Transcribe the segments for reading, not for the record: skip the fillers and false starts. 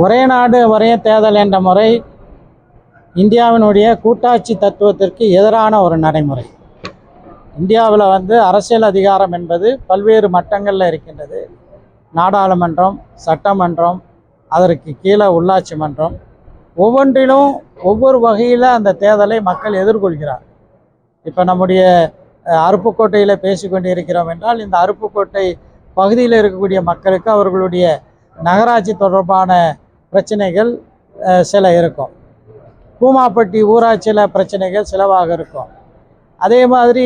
ஒரே நாடு ஒரே தேர்தல் என்ற முறை இந்தியாவினுடைய கூட்டாட்சி தத்துவத்திற்கு எதிரான ஒரு நடைமுறை. இந்தியாவில் அரசியல் அதிகாரம் என்பது பல்வேறு மட்டங்களில் இருக்கின்றது. நாடாளுமன்றம், சட்டமன்றம், அதற்கு கீழே உள்ளாட்சி மன்றம், ஒவ்வொன்றிலும் ஒவ்வொரு வகையில் அந்த தேர்தலை மக்கள் எதிர்கொள்கிறார். இப்போ நம்முடைய அருப்புக்கோட்டையில் பேசிக்கொண்டு இருக்கிறோம் என்றால், இந்த அருப்புக்கோட்டை பகுதியில் இருக்கக்கூடிய மக்களுக்கு அவர்களுடைய நகராட்சி தொடர்பான பிரச்சனைகள் சில இருக்கும். பூமாப்பட்டி ஊராட்சியில் பிரச்சனைகள் சிலவாக இருக்கும். அதே மாதிரி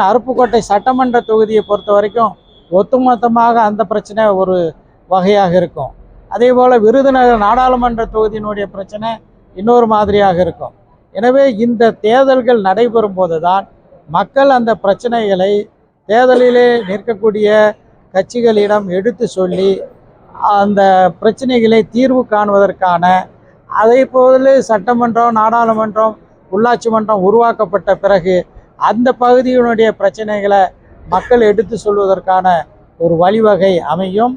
அருப்புக்கோட்டை சட்டமன்ற தொகுதியை பொறுத்த வரைக்கும் ஒட்டுமொத்தமாக அந்த பிரச்சனை ஒரு வகையாக இருக்கும். அதே போல் விருதுநகர் நாடாளுமன்ற தொகுதியினுடைய பிரச்சனை இன்னொரு மாதிரியாக இருக்கும். எனவே இந்த தேர்தல்கள் நடைபெறும் போது தான் மக்கள் அந்த பிரச்சனைகளை தேர்தலிலே நிற்கக்கூடிய கட்சிகளிடம் எடுத்து சொல்லி அந்த பிரச்சனைகளை தீர்வு காணுவதற்கான, அதே போல சட்டமன்றம், நாடாளுமன்றம், உள்ளாட்சி மன்றம் உருவாக்கப்பட்ட பிறகு அந்த பகுதியினுடைய பிரச்சனைகளை மக்கள் எடுத்து சொல்வதற்கான ஒரு வழிவகை அமையும்.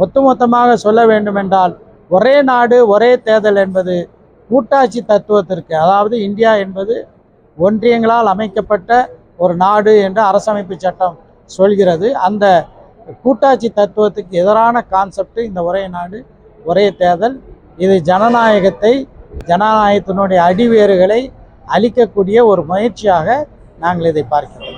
ஒட்டுமொத்தமாக சொல்ல வேண்டுமென்றால், ஒரே நாடு ஒரே தேர்தல் என்பது கூட்டாட்சி தத்துவத்திற்கு, அதாவது இந்தியா என்பது ஒன்றியங்களால் அமைக்கப்பட்ட ஒரு நாடு என்று அரசமைப்பு சட்டம் சொல்கிறது. அந்த கூட்டாட்சி தத்துவத்துக்கு எதிரான கான்செப்ட் இந்த ஒரே நாடு ஒரே தேர்தல். இது ஜனநாயகத்தினுடைய அடிவேறுகளை அளிக்கக்கூடிய ஒரு முயற்சியாக நாங்கள் இதை பார்க்கிறோம்.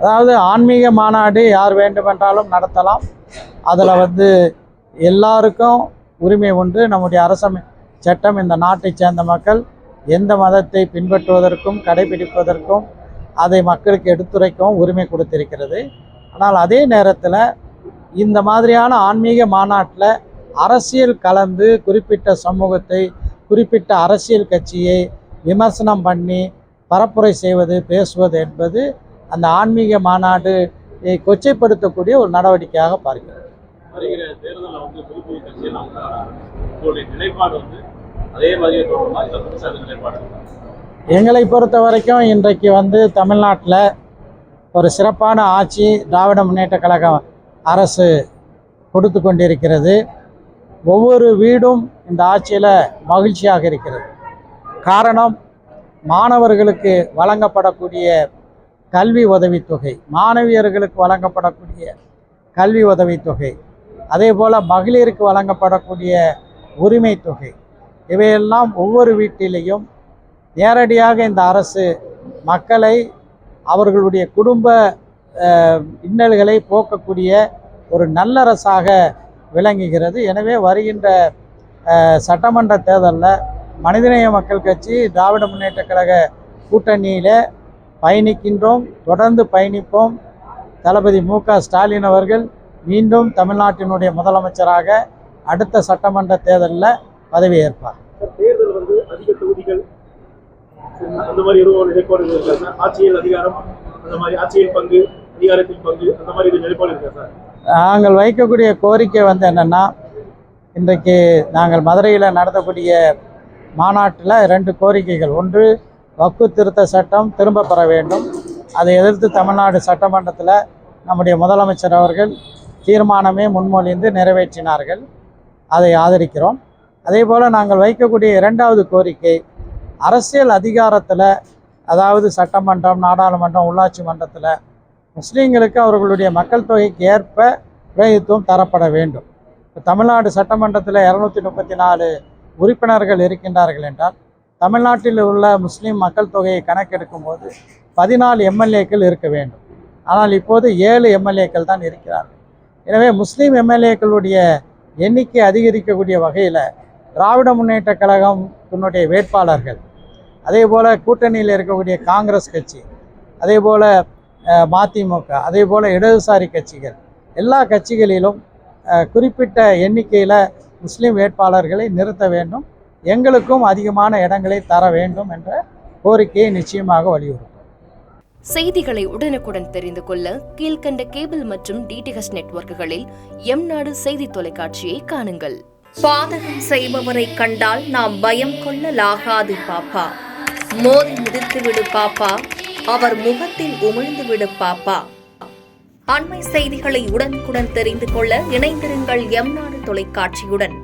அதாவது ஆன்மீக மாநாடு யார் வேண்டுமென்றாலும் நடத்தலாம். அதில் எல்லாருக்கும் உரிமை உண்டு. நம்முடைய அரசமைப்பு சட்டம் இந்த நாட்டை சேர்ந்த மக்கள் எந்த மதத்தை பின்பற்றுவதற்கும் கடைபிடிப்பதற்கும் அதை மக்களுக்கு எடுத்துரைக்கவும் உரிமை கொடுத்திருக்கிறது. ஆனால் அதே நேரத்தில் இந்த மாதிரியான ஆன்மீக மாநாட்டில் அரசியல் கலந்து குறிப்பிட்ட சமூகத்தை, குறிப்பிட்ட அரசியல் கட்சியை விமர்சனம் பண்ணி பரப்புரை செய்வது, பேசுவது என்பது அந்த ஆன்மீக மாநாடு கொச்சைப்படுத்தக்கூடிய ஒரு நடவடிக்கையாக பார்க்கிறது. எங்களை பொறுத்த வரைக்கும் இன்றைக்கு தமிழ்நாட்டில் ஒரு சிறப்பான ஆட்சி திராவிட முன்னேற்ற கழக அரசு கொடுத்து கொண்டிருக்கிறது. ஒவ்வொரு வீடும் இந்த ஆட்சியில் மகிழ்ச்சியாக இருக்கிறது. காரணம், மாணவர்களுக்கு வழங்கப்படக்கூடிய கல்வி உதவித்தொகை, மாணவியர்களுக்கு வழங்கப்படக்கூடிய கல்வி உதவித்தொகை, அதே போல் மகளிருக்கு வழங்கப்படக்கூடிய உரிமை தொகை, இவையெல்லாம் ஒவ்வொரு வீட்டிலையும் நேரடியாக இந்த அரசு மக்களை அவர்களுடைய குடும்ப இன்னல்களை போக்கக்கூடிய ஒரு நல்லரசாக விளங்குகிறது. எனவே வருகின்ற சட்டமன்ற தேர்தலில் மனிதநேய மக்கள் கட்சி திராவிட முன்னேற்ற கழக கூட்டணியில் பயணிக்கின்றோம், தொடர்ந்து பயணிப்போம். தளபதி மு.க. ஸ்டாலின் அவர்கள் மீண்டும் தமிழ்நாட்டினுடைய முதலமைச்சராக அடுத்த சட்டமன்ற தேர்தலில் பதவியேற்பார். தேர்தல் அதிக தொகுதிகள் அந்த மாதிரி எதுவும் ஆட்சியில் அதிகாரம், அந்த மாதிரி ஆட்சியில் பங்கு, அதிகாரத்தில் பங்கு, அந்த மாதிரி இது நிலைப்பாடு இருக்கா சார்? நாங்கள் வைக்கக்கூடிய கோரிக்கை என்னென்னா, இன்றைக்கு நாங்கள் மதுரையில் நடத்தக்கூடிய மாநாட்டில் 2 கோரிக்கைகள். ஒன்று, வக்ஃபு திருத்த சட்டம் திரும்ப பெற வேண்டும். அதை எதிர்த்து தமிழ்நாடு சட்டமன்றத்தில் நம்முடைய முதலமைச்சர் அவர்கள் தீர்மானமே முன்மொழிந்து நிறைவேற்றினார்கள். அதை ஆதரிக்கிறோம். அதே போல் நாங்கள் வைக்கக்கூடிய 2வது கோரிக்கை, அரசியல் அதிகாரத்தில், அதாவது சட்டமன்றம், நாடாளுமன்றம், உள்ளாட்சி மன்றத்தில் முஸ்லீம்களுக்கு அவர்களுடைய மக்கள் தொகைக்கு ஏற்ப பிரதிநிதித்துவம் தரப்பட வேண்டும். இப்போ தமிழ்நாடு சட்டமன்றத்தில் 234 உறுப்பினர்கள் இருக்கின்றார்கள் என்றால், தமிழ்நாட்டில் உள்ள முஸ்லீம் மக்கள் தொகையை கணக்கெடுக்கும் போது 14 எம்எல்ஏக்கள் இருக்க வேண்டும். ஆனால் இப்போது 7 எம்எல்ஏக்கள் தான் இருக்கிறார்கள். எனவே முஸ்லீம் எம்எல்ஏக்களுடைய எண்ணிக்கை அதிகரிக்கக்கூடிய வகையில் திராவிட முன்னேற்ற கழகத்தினுடைய வேட்பாளர்கள், அதே போல் கூட்டணியில் இருக்கக்கூடிய காங்கிரஸ் கட்சி, அதே போல் மதிமுக, அதே போல் இடதுசாரி கட்சிகள், எல்லா கட்சிகளிலும் குறிப்பிட்ட எண்ணிக்கையில் முஸ்லீம் வேட்பாளர்களை நிறுத்த வேண்டும். எங்களுக்கும் அதிகமான இடங்களை தர வேண்டும் என்ற கோரிக்கையை நிச்சயமாக வலியுறுத்தும். செய்திகளை உடனுக்குடன் தெரிந்து கொள்ள கீழ்கண்ட கேபிள் மற்றும் டிடிஹெச் நெட்வொர்க்குகளில் எம்நாடு செய்தி தொலைக்காட்சியை காணுங்கள். பாதகம் செய்பவரை கண்டால் நாம் பயம் கொள்ளலாகாது பாப்பா. மோதி மிதித்து விடு பாப்பா, அவர் முகத்தில் உமிழ்ந்து விடு பாப்பா. அண்மை செய்திகளை உடனுக்குடன் தெரிந்து கொள்ள இணைந்திருங்கள் எம் நாடு தொலைக்காட்சியுடன்.